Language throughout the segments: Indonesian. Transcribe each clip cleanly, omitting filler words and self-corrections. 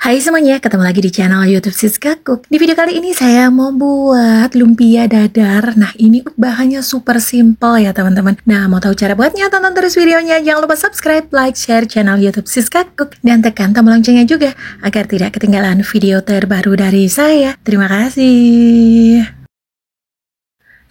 Hai semuanya, ketemu lagi di channel YouTube Siska Cook. Di video kali ini saya mau buat lumpia dadar. Nah, ini bahannya super simple ya teman-teman. Nah, mau tahu cara buatnya? Tonton terus videonya. Jangan lupa subscribe, like, share channel YouTube Siska Cook, dan tekan tombol loncengnya juga agar tidak ketinggalan video terbaru dari saya. Terima kasih.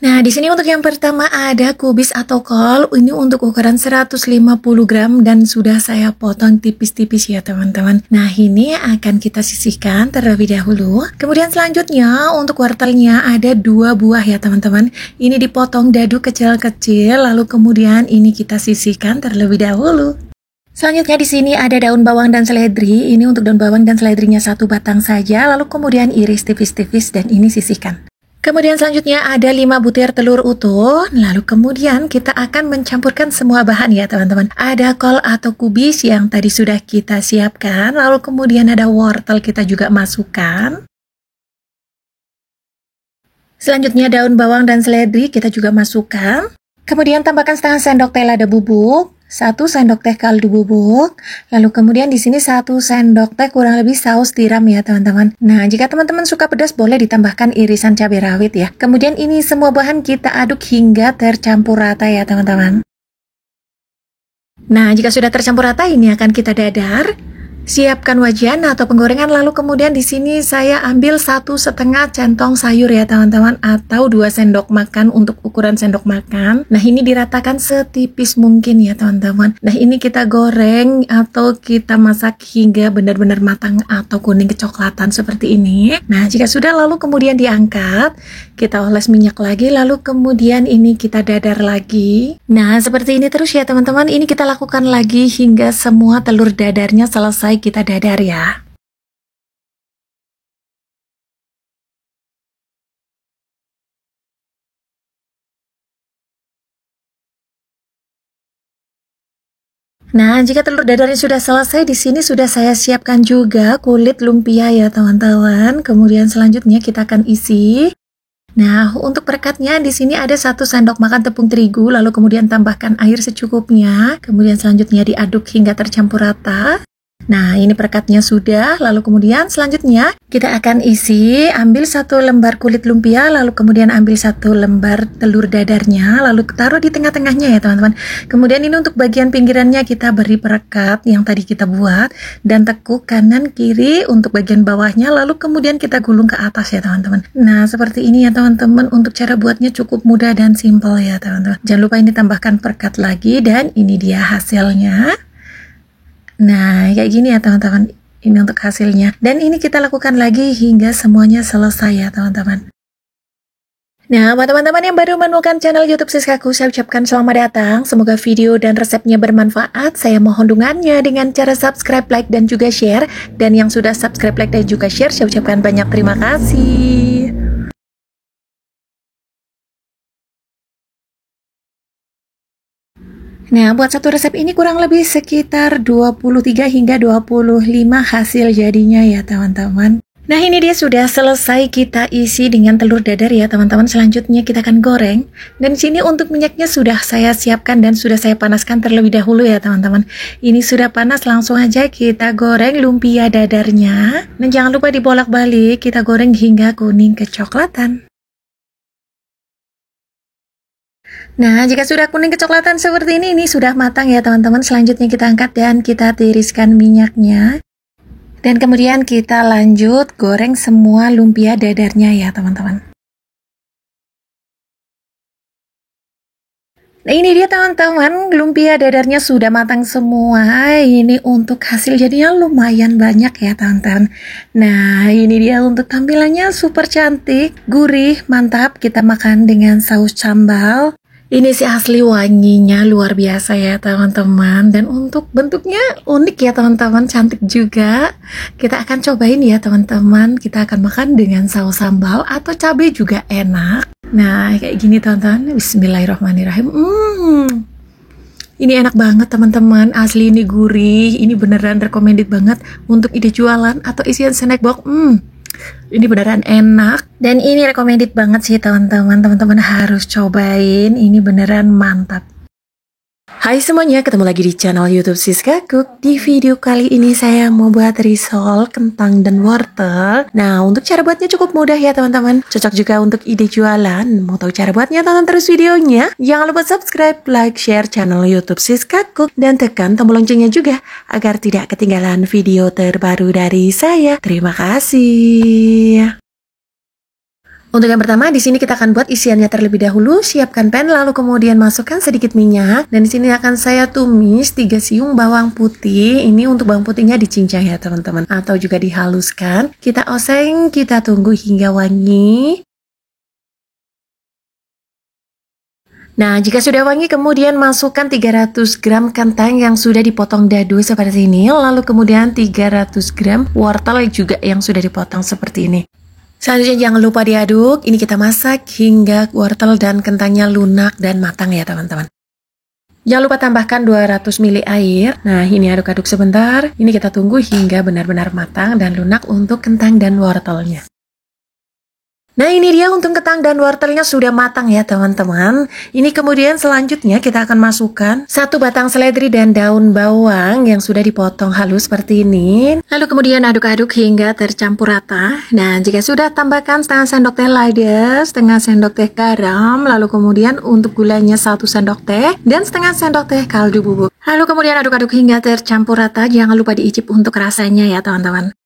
Nah, di sini untuk yang pertama ada kubis atau kol. Ini untuk ukuran 150 gram dan sudah saya potong tipis-tipis ya teman-teman. Nah, ini akan kita sisihkan terlebih dahulu. Kemudian selanjutnya untuk wortelnya ada 2 buah ya teman-teman. Ini dipotong dadu kecil-kecil, lalu kemudian ini kita sisihkan terlebih dahulu. Selanjutnya di sini ada daun bawang dan seledri. Ini untuk daun bawang dan seledrinya 1 batang saja, lalu kemudian iris tipis-tipis dan ini sisihkan. Kemudian selanjutnya ada 5 butir telur utuh, lalu kemudian kita akan mencampurkan semua bahan ya teman-teman. Ada kol atau kubis yang tadi sudah kita siapkan, lalu kemudian ada wortel kita juga masukkan. Selanjutnya daun bawang dan seledri kita juga masukkan. Kemudian tambahkan setengah sendok teh lada bubuk, 1 sendok teh kaldu bubuk, lalu kemudian di sini 1 sendok teh kurang lebih saus tiram ya teman-teman. Nah, jika teman-teman suka pedas boleh ditambahkan irisan cabai rawit ya. Kemudian ini semua bahan kita aduk hingga tercampur rata ya teman-teman. Nah, jika sudah tercampur rata ini akan kita dadar. Siapkan wajan atau penggorengan, lalu kemudian di sini saya ambil 1,5 centong sayur ya teman-teman, atau 2 sendok makan untuk ukuran sendok makan. Nah, ini diratakan setipis mungkin ya teman-teman. Nah, ini kita goreng atau kita masak hingga benar-benar matang atau kuning kecoklatan seperti ini. Nah, jika sudah lalu kemudian diangkat, kita oles minyak lagi, lalu kemudian ini kita dadar lagi. Nah, seperti ini terus ya teman-teman. Ini kita lakukan lagi hingga semua telur dadarnya selesai kita dadar ya. Nah, jika telur dadarnya sudah selesai, di sini sudah saya siapkan juga kulit lumpia ya teman-teman. Kemudian selanjutnya kita akan isi. Nah, untuk perekatnya di sini ada 1 sendok makan tepung terigu, lalu kemudian tambahkan air secukupnya. Kemudian selanjutnya diaduk hingga tercampur rata. Nah, ini perekatnya sudah, lalu kemudian selanjutnya kita akan isi, ambil 1 lembar kulit lumpia, lalu kemudian ambil 1 lembar telur dadarnya, lalu taruh di tengah-tengahnya ya teman-teman. Kemudian ini untuk bagian pinggirannya kita beri perekat yang tadi kita buat, dan tekuk kanan kiri untuk bagian bawahnya, lalu kemudian kita gulung ke atas ya teman-teman. Nah, seperti ini ya teman-teman. Untuk cara buatnya cukup mudah dan simple ya teman-teman. Jangan lupa ini tambahkan perekat lagi, dan ini dia hasilnya. Nah, kayak gini ya teman-teman. Ini untuk hasilnya. Dan ini kita lakukan lagi hingga semuanya selesai ya teman-teman. Nah, buat teman-teman yang baru menemukan channel YouTube Siska Cook, saya ucapkan selamat datang. Semoga video dan resepnya bermanfaat. Saya mohon dukungannya dengan cara subscribe, like, dan juga share. Dan yang sudah subscribe, like, dan juga share, saya ucapkan banyak terima kasih. Nah, buat satu resep ini kurang lebih sekitar 23 hingga 25 hasil jadinya ya teman-teman. Nah, ini dia sudah selesai kita isi dengan telur dadar ya teman-teman. Selanjutnya kita akan goreng. Dan sini untuk minyaknya sudah saya siapkan dan sudah saya panaskan terlebih dahulu ya teman-teman. Ini sudah panas, langsung aja kita goreng lumpia dadarnya. Dan jangan lupa dibolak-balik, kita goreng hingga kuning kecoklatan. Nah, jika sudah kuning kecoklatan seperti ini sudah matang ya teman-teman. Selanjutnya kita angkat dan kita tiriskan minyaknya. Dan kemudian kita lanjut goreng semua lumpia dadarnya ya teman-teman. Nah, ini dia teman-teman, lumpia dadarnya sudah matang semua. Ini untuk hasil jadinya lumayan banyak ya teman-teman. Nah, ini dia untuk tampilannya super cantik, gurih, mantap. Kita makan dengan saus sambal. Ini sih asli wanginya luar biasa ya teman-teman. Dan untuk bentuknya unik ya teman-teman, cantik juga. Kita akan cobain ya teman-teman. Kita akan makan dengan saus sambal atau cabai juga enak. Nah, kayak gini teman-teman. Bismillahirrahmanirrahim. Ini enak banget teman-teman. Asli ini gurih. Ini beneran recommended banget untuk ide jualan atau isian snack box. Ini beneran enak dan ini recommended banget sih teman-teman. Teman-teman harus cobain. Ini beneran mantap. Hai semuanya, ketemu lagi di channel YouTube Siska Cook. Di video kali ini saya mau buat risol kentang dan wortel. Nah, untuk cara buatnya cukup mudah ya teman-teman. Cocok juga untuk ide jualan. Mau tahu cara buatnya? Tonton terus videonya. Jangan lupa subscribe, like, share channel YouTube Siska Cook dan tekan tombol loncengnya juga agar tidak ketinggalan video terbaru dari saya. Terima kasih. Untuk yang pertama, di sini kita akan buat isiannya terlebih dahulu. Siapkan pan, lalu kemudian masukkan sedikit minyak. Dan di sini akan saya tumis 3 siung bawang putih. Ini untuk bawang putihnya dicincang ya teman-teman, atau juga dihaluskan. Kita oseng, kita tunggu hingga wangi. Nah, jika sudah wangi, kemudian masukkan 300 gram kentang yang sudah dipotong dadu seperti ini. Lalu kemudian 300 gram wortel juga yang sudah dipotong seperti ini. Selanjutnya jangan lupa diaduk. Ini kita masak hingga wortel dan kentangnya lunak dan matang ya teman-teman. Jangan lupa tambahkan 200 ml air. Nah, ini aduk-aduk sebentar. Ini kita tunggu hingga benar-benar matang dan lunak untuk kentang dan wortelnya. Nah, ini dia untuk kentang dan wortelnya sudah matang ya teman-teman. Ini kemudian selanjutnya kita akan masukkan 1 batang seledri dan daun bawang yang sudah dipotong halus seperti ini. Lalu kemudian aduk-aduk hingga tercampur rata. Nah, jika sudah, tambahkan setengah sendok teh lada, setengah sendok teh garam, lalu kemudian untuk gulanya 1 sendok teh dan setengah sendok teh kaldu bubuk. Lalu kemudian aduk-aduk hingga tercampur rata. Jangan lupa diicip untuk rasanya ya teman-teman.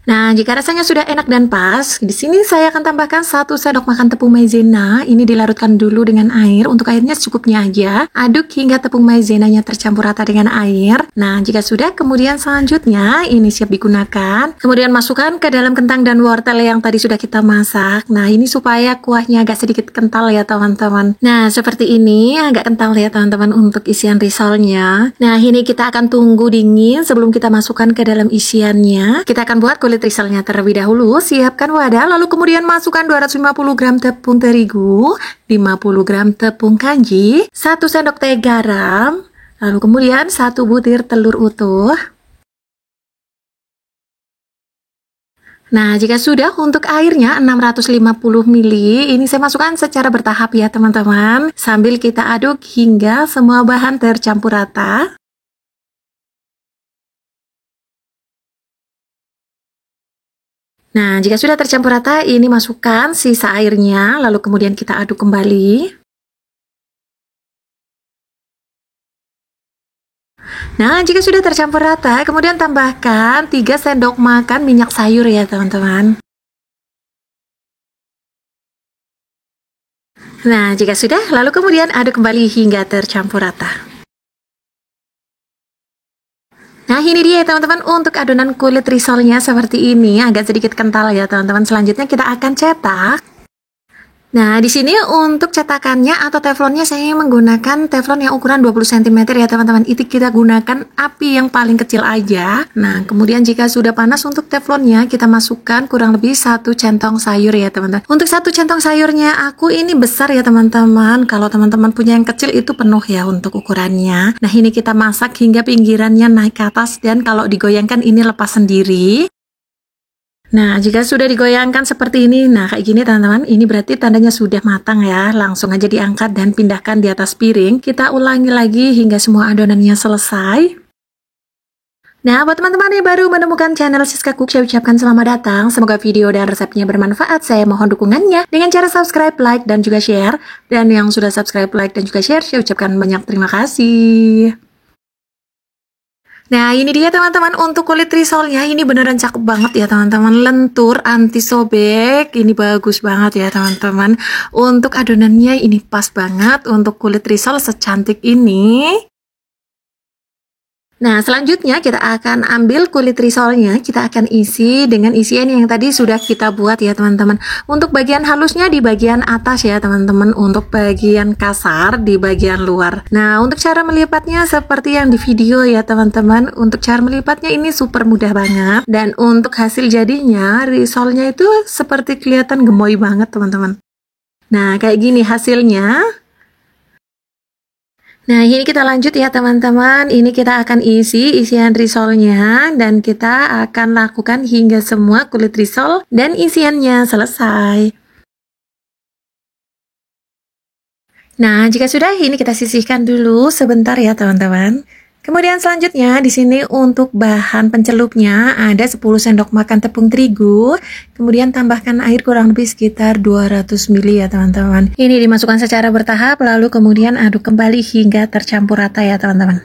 Nah, jika rasanya sudah enak dan pas, di sini saya akan tambahkan 1 sendok makan tepung maizena. Ini dilarutkan dulu dengan air. Untuk airnya secukupnya aja. Aduk hingga tepung maizenanya tercampur rata dengan air. Nah, jika sudah, kemudian selanjutnya ini siap digunakan. Kemudian masukkan ke dalam kentang dan wortel yang tadi sudah kita masak. Nah, ini supaya kuahnya agak sedikit kental ya teman-teman. Nah, seperti ini agak kental ya teman-teman untuk isian risolnya. Nah, ini kita akan tunggu dingin sebelum kita masukkan ke dalam isiannya. Kita akan buat kulit risolnya terlebih dahulu. Siapkan wadah, lalu kemudian masukkan 250 gram tepung terigu, 50 gram tepung kanji, 1 sendok teh garam, lalu kemudian 1 butir telur utuh. Nah, jika sudah, untuk airnya 650 ml, ini saya masukkan secara bertahap ya teman-teman, sambil kita aduk hingga semua bahan tercampur rata. Nah, jika sudah tercampur rata, ini masukkan sisa airnya, lalu kemudian kita aduk kembali. Nah, jika sudah tercampur rata, kemudian tambahkan 3 sendok makan minyak sayur ya teman-teman. Nah, jika sudah, lalu kemudian aduk kembali hingga tercampur rata. Nah, ini dia teman-teman untuk adonan kulit risolnya seperti ini, agak sedikit kental ya teman-teman. Selanjutnya kita akan cetak. Nah, di sini untuk cetakannya atau teflonnya saya menggunakan teflon yang ukuran 20 cm ya teman-teman. Itu kita gunakan api yang paling kecil aja. Nah, kemudian jika sudah panas untuk teflonnya, kita masukkan kurang lebih 1 centong sayur ya teman-teman. Untuk 1 centong sayurnya aku ini besar ya teman-teman. Kalau teman-teman punya yang kecil itu penuh ya untuk ukurannya. Nah, ini kita masak hingga pinggirannya naik ke atas dan kalau digoyangkan ini lepas sendiri. Nah, jika sudah digoyangkan seperti ini, nah kayak gini teman-teman, ini berarti tandanya sudah matang ya. Langsung aja diangkat dan pindahkan di atas piring. Kita ulangi lagi hingga semua adonannya selesai. Nah, buat teman-teman yang baru menemukan channel Siska Cook, saya ucapkan selamat datang. Semoga video dan resepnya bermanfaat. Saya mohon dukungannya dengan cara subscribe, like, dan juga share. Dan yang sudah subscribe, like, dan juga share, saya ucapkan banyak terima kasih. Nah, ini dia teman-teman untuk kulit risolnya. Ini beneran cakep banget ya teman-teman. Lentur, anti sobek. Ini bagus banget ya teman-teman. Untuk adonannya ini pas banget untuk kulit risol secantik ini. Nah, selanjutnya kita akan ambil kulit risolnya, kita akan isi dengan isian yang tadi sudah kita buat ya teman-teman. Untuk bagian halusnya di bagian atas ya teman-teman, untuk bagian kasar di bagian luar. Nah, untuk cara melipatnya seperti yang di video ya teman-teman. Untuk cara melipatnya ini super mudah banget. Dan untuk hasil jadinya, risolnya itu seperti kelihatan gemoy banget teman-teman. Nah, kayak gini hasilnya. Nah, ini kita lanjut ya teman-teman. Ini kita akan isi isian risolnya dan kita akan lakukan hingga semua kulit risol dan isiannya selesai. Nah, jika sudah, ini kita sisihkan dulu sebentar ya teman-teman. Kemudian selanjutnya di sini untuk bahan pencelupnya ada 10 sendok makan tepung terigu. Kemudian tambahkan air kurang lebih sekitar 200 ml ya teman-teman. Ini dimasukkan secara bertahap lalu kemudian aduk kembali hingga tercampur rata ya teman-teman.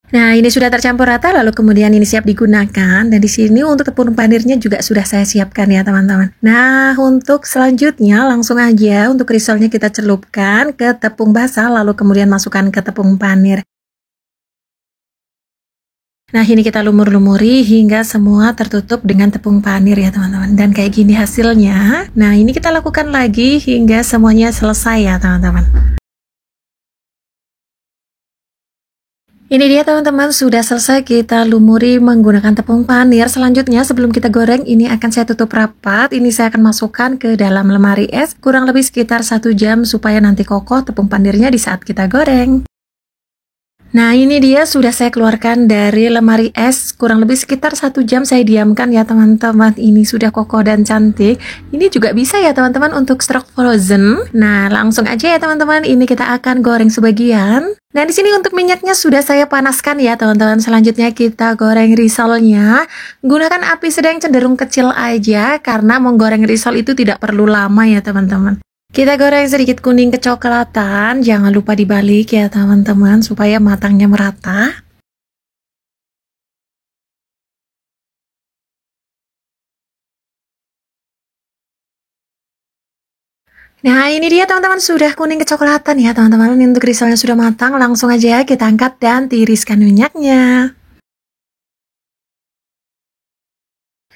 Nah, ini sudah tercampur rata, lalu kemudian ini siap digunakan. Dan di sini untuk tepung panirnya juga sudah saya siapkan ya teman-teman. Nah, untuk selanjutnya langsung aja untuk risolnya kita celupkan ke tepung basah, lalu kemudian masukkan ke tepung panir. Nah, ini kita lumur-lumuri hingga semua tertutup dengan tepung panir ya teman-teman. Dan kayak gini hasilnya. Nah, ini kita lakukan lagi hingga semuanya selesai ya teman-teman. Ini dia teman-teman, sudah selesai kita lumuri menggunakan tepung panir. Selanjutnya sebelum kita goreng, ini akan saya tutup rapat. Ini saya akan masukkan ke dalam lemari es kurang lebih sekitar 1 jam supaya nanti kokoh tepung panirnya di saat kita goreng. Nah, ini dia sudah saya keluarkan dari lemari es kurang lebih sekitar 1 jam saya diamkan ya teman-teman. Ini sudah kokoh dan cantik. Ini juga bisa ya teman-teman untuk stok frozen. Nah, langsung aja ya teman-teman, ini kita akan goreng sebagian. Nah, di sini untuk minyaknya sudah saya panaskan ya teman-teman. Selanjutnya kita goreng risolnya. Gunakan api sedang cenderung kecil aja karena menggoreng risol itu tidak perlu lama ya teman-teman. Kita goreng sedikit kuning kecoklatan, jangan lupa dibalik ya teman-teman supaya matangnya merata. Nah, ini dia teman-teman, sudah kuning kecoklatan ya teman-teman. Untuk risolnya sudah matang, langsung aja kita angkat dan tiriskan minyaknya.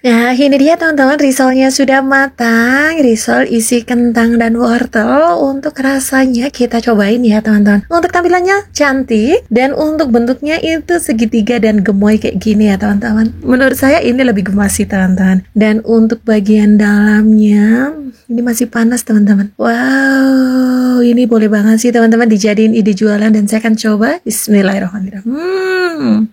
Nah, ini dia teman-teman, risolnya sudah matang. Risol isi kentang dan wortel. Untuk rasanya kita cobain ya teman-teman. Untuk tampilannya cantik dan untuk bentuknya itu segitiga dan gemoy kayak gini ya teman-teman. Menurut saya ini lebih gemas sih teman-teman. Dan untuk bagian dalamnya ini masih panas teman-teman. Wow, ini boleh banget sih teman-teman dijadiin ide jualan dan saya akan coba. Bismillahirrahmanirrahim.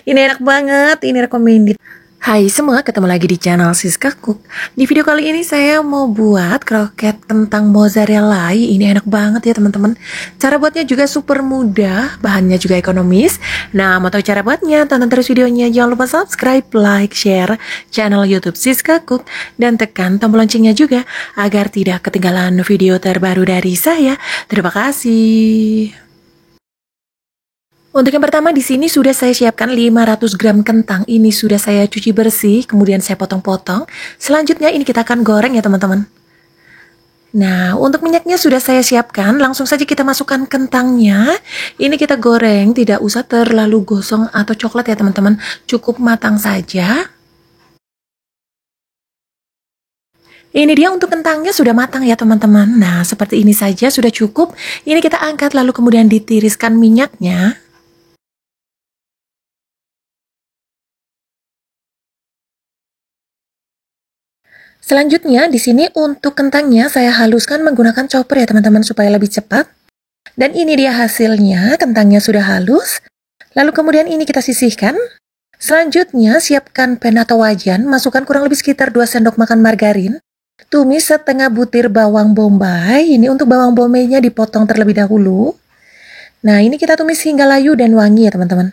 Ini enak banget, ini recommended. Hai semua, ketemu lagi di channel Siska Cook. Di video kali ini saya mau buat kroket kentang mozzarella. Ini enak banget ya teman-teman. Cara buatnya juga super mudah, bahannya juga ekonomis. Nah, mau tahu cara buatnya? Tonton terus videonya. Jangan lupa subscribe, like, share channel YouTube Siska Cook dan tekan tombol loncengnya juga agar tidak ketinggalan video terbaru dari saya. Terima kasih. Untuk yang pertama di sini sudah saya siapkan 500 gram kentang. Ini sudah saya cuci bersih, kemudian saya potong-potong. Selanjutnya ini kita akan goreng ya teman-teman. Nah, untuk minyaknya sudah saya siapkan. Langsung saja kita masukkan kentangnya. Ini kita goreng, tidak usah terlalu gosong atau coklat ya teman-teman. Cukup matang saja. Ini dia untuk kentangnya sudah matang ya teman-teman. Nah, seperti ini saja sudah cukup. Ini kita angkat lalu kemudian ditiriskan minyaknya. Selanjutnya di sini untuk kentangnya saya haluskan menggunakan chopper ya teman-teman supaya lebih cepat. Dan ini dia hasilnya, kentangnya sudah halus. Lalu kemudian ini kita sisihkan. Selanjutnya siapkan pan atau wajan, masukkan kurang lebih sekitar 2 sendok makan margarin. Tumis setengah butir bawang bombay. Ini untuk bawang bombaynya dipotong terlebih dahulu. Nah, ini kita tumis hingga layu dan wangi ya teman-teman.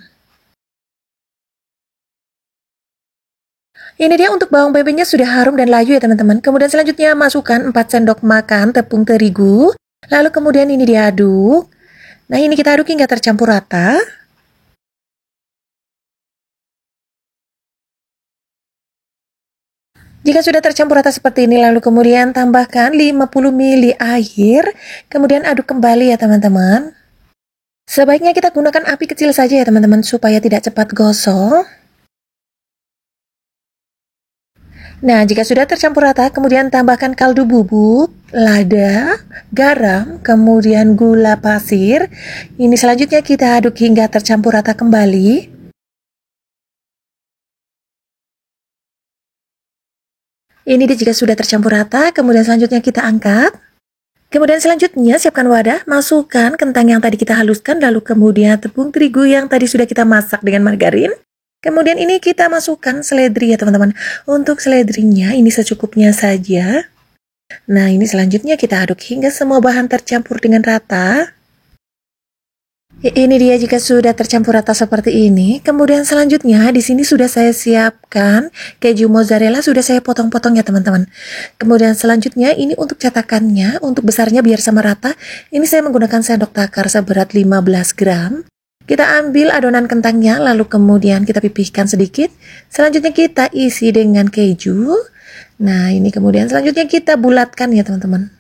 Ini dia untuk bawang bombay-nya sudah harum dan layu ya teman-teman. Kemudian selanjutnya masukkan 4 sendok makan tepung terigu. Lalu kemudian ini diaduk. Nah, ini kita aduk hingga tercampur rata. Jika sudah tercampur rata seperti ini, lalu kemudian tambahkan 50 ml air. Kemudian aduk kembali ya teman-teman. Sebaiknya kita gunakan api kecil saja ya teman-teman supaya tidak cepat gosong. Nah, jika sudah tercampur rata, kemudian tambahkan kaldu bubuk, lada, garam, kemudian gula pasir. Ini selanjutnya kita aduk hingga tercampur rata kembali. Ini jika sudah tercampur rata, kemudian selanjutnya kita angkat. Kemudian selanjutnya siapkan wadah, masukkan kentang yang tadi kita haluskan, lalu kemudian tepung terigu yang tadi sudah kita masak dengan margarin. Kemudian ini kita masukkan seledri ya teman-teman. Untuk seledrinya ini secukupnya saja. Nah, ini selanjutnya kita aduk hingga semua bahan tercampur dengan rata. Ini dia jika sudah tercampur rata seperti ini. Kemudian selanjutnya di sini sudah saya siapkan keju mozzarella, sudah saya potong-potong ya teman-teman. Kemudian selanjutnya ini untuk cetakannya, untuk besarnya biar sama rata. Ini saya menggunakan sendok takar seberat 15 gram. Kita ambil adonan kentangnya, lalu kemudian kita pipihkan sedikit. Selanjutnya kita isi dengan keju. Nah, ini kemudian selanjutnya kita bulatkan ya teman-teman.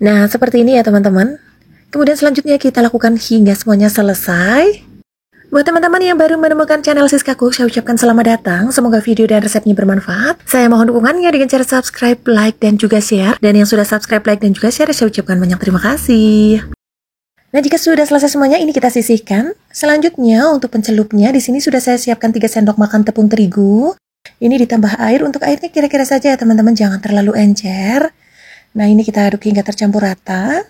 Nah, seperti ini ya teman-teman. Kemudian selanjutnya kita lakukan hingga semuanya selesai. Buat teman-teman yang baru menemukan channel Siska Cook, saya ucapkan selamat datang. Semoga video dan resepnya bermanfaat. Saya mohon dukungannya dengan cara subscribe, like, dan juga share. Dan yang sudah subscribe, like, dan juga share, saya ucapkan banyak terima kasih. Nah, jika sudah selesai semuanya, ini kita sisihkan. Selanjutnya, untuk pencelupnya, di sini sudah saya siapkan 3 sendok makan tepung terigu. Ini ditambah air. Untuk airnya kira-kira saja ya teman-teman, jangan terlalu encer. Nah, ini kita aduk hingga tercampur rata.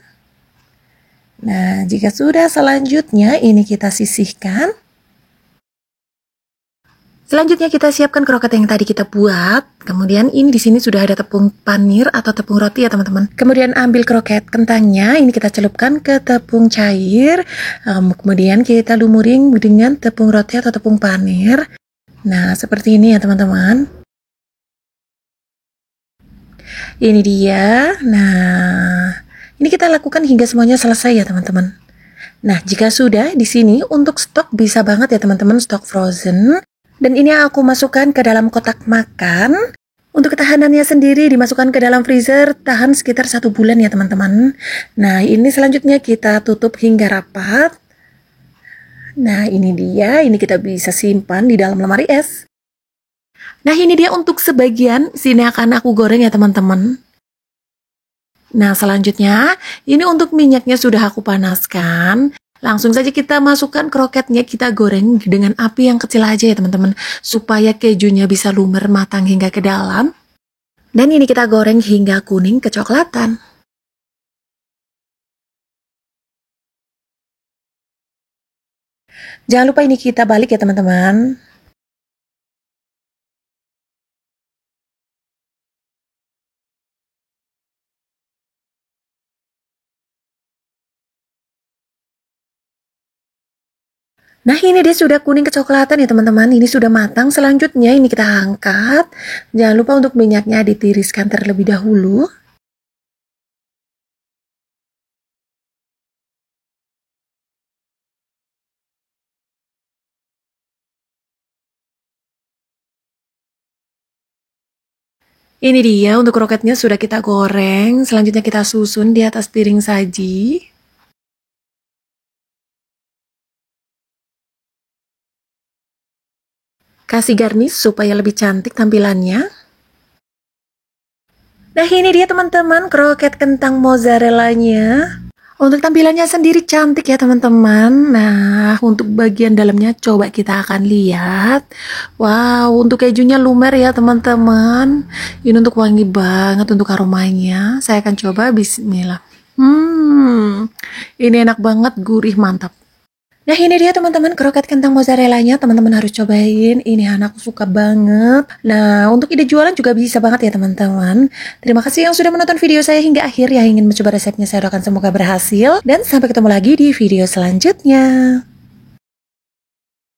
Nah, jika sudah selanjutnya ini kita sisihkan. Selanjutnya kita siapkan kroket yang tadi kita buat. Kemudian ini di sini sudah ada tepung panir atau tepung roti ya teman-teman. Kemudian ambil kroket kentangnya, ini kita celupkan ke tepung cair. Kemudian kita lumurin dengan tepung roti atau tepung panir. Nah, seperti ini ya teman-teman. Ini dia. Nah, ini kita lakukan hingga semuanya selesai ya teman-teman. Nah, jika sudah di sini untuk stok bisa banget ya teman-teman, stok frozen. Dan ini aku masukkan ke dalam kotak makan. Untuk ketahanannya sendiri dimasukkan ke dalam freezer, tahan sekitar 1 bulan ya teman-teman. Nah, ini selanjutnya kita tutup hingga rapat. Nah, ini dia, ini kita bisa simpan di dalam lemari es. Nah, ini dia untuk sebagian, sini akan aku goreng ya teman-teman. Nah, selanjutnya, ini untuk minyaknya sudah aku panaskan. Langsung saja kita masukkan kroketnya, kita goreng dengan api yang kecil aja ya teman-teman. Supaya kejunya bisa lumer matang hingga ke dalam. Dan ini kita goreng hingga kuning kecoklatan. Jangan lupa ini kita balik ya teman-teman. Nah, ini dia sudah kuning kecoklatan ya teman-teman. Ini sudah matang. Selanjutnya ini kita angkat. Jangan lupa untuk minyaknya ditiriskan terlebih dahulu. Ini dia untuk kroketnya sudah kita goreng. Selanjutnya kita susun di atas piring saji. Kasih garnish supaya lebih cantik tampilannya. Nah, ini dia teman-teman kroket kentang mozzarellanya. Untuk tampilannya sendiri cantik ya teman-teman. Nah, untuk bagian dalamnya coba kita akan lihat. Wow, untuk kejunya lumer ya teman-teman. Ini untuk wangi banget untuk aromanya. Saya akan coba, bismillah. Ini enak banget, gurih, mantap. Nah, ini dia teman-teman kroket kentang mozzarellanya. Teman-teman harus cobain. Ini anakku suka banget. Nah, untuk ide jualan juga bisa banget ya teman-teman. Terima kasih yang sudah menonton video saya hingga akhir. Yang ingin mencoba resepnya saya doakan semoga berhasil. Dan sampai ketemu lagi di video selanjutnya.